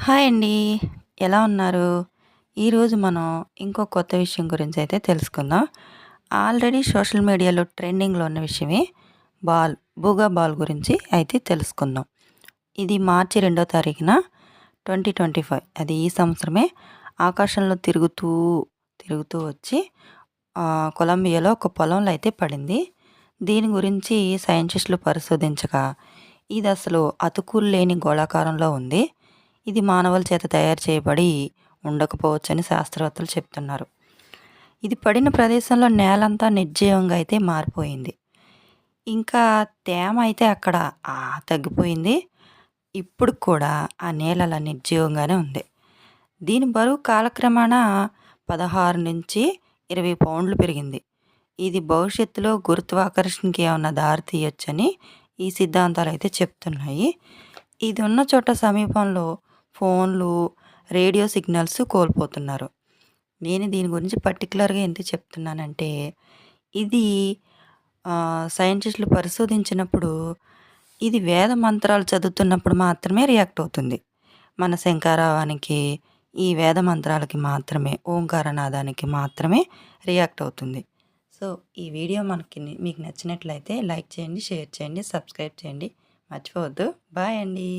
Hi అండి. ఎలా ఉన్నారు? ఈరోజు మనం ఇంకో కొత్త విషయం గురించి అయితే తెలుసుకుందాం. ఆల్రెడీ సోషల్ మీడియాలో ట్రెండింగ్‌లో ఉన్న విషయమే బాల్, బుగా బాల్ గురించి అయితే తెలుసుకుందాం. ఇది మార్చి 2వ తారీఖున 2025 అది ఈ సంవత్సరమే ఆకాశంలో తిరుగుతూ వచ్చి కొలంబియాలో ఒక పొలంలో అయితే పడింది. దీని గురించి సైంటిస్టులు పరిశోధించగా ఇది అసలు అతుకులు లేని గోళాకారంలో ఉంది. ఇది మానవుల చేత తయారు చేయబడి ఉండకపోవచ్చని శాస్త్రవేత్తలు చెప్తున్నారు. ఇది పడిన ప్రదేశంలో నేలంతా నిర్జీవంగా అయితే మారిపోయింది. ఇంకా తేమ అయితే అక్కడ తగ్గిపోయింది. ఇప్పుడు కూడా ఆ నేల అలా నిర్జీవంగానే ఉంది. దీని బరువు కాలక్రమేణా 16-20 పౌండ్లు పెరిగింది. ఇది భవిష్యత్తులో గురుత్వాకర్షణకి ఏమన్నా దారి తీయొచ్చని ఈ సిద్ధాంతాలైతే చెప్తున్నాయి. ఇది ఉన్న చోట సమీపంలో ఫోన్లు, రేడియో సిగ్నల్స్ కోల్పోతున్నారు. నేను దీని గురించి పర్టిక్యులర్‌గా ఎందుకు చెప్తున్నానంటే, ఇది సైంటిస్టులు పరిశోధించినప్పుడు ఇది వేద మంత్రాలు చదువుతున్నప్పుడు మాత్రమే రియాక్ట్ అవుతుంది. మన శంఖారావానికి, ఈ వేద మంత్రాలకి మాత్రమే, ఓంకారనాదానికి మాత్రమే రియాక్ట్ అవుతుంది. సో, ఈ వీడియో మీకు నచ్చినట్లయితే లైక్ చేయండి, షేర్ చేయండి, సబ్స్క్రైబ్ చేయండి. మర్చిపోవద్దు. బాయ్ అండి.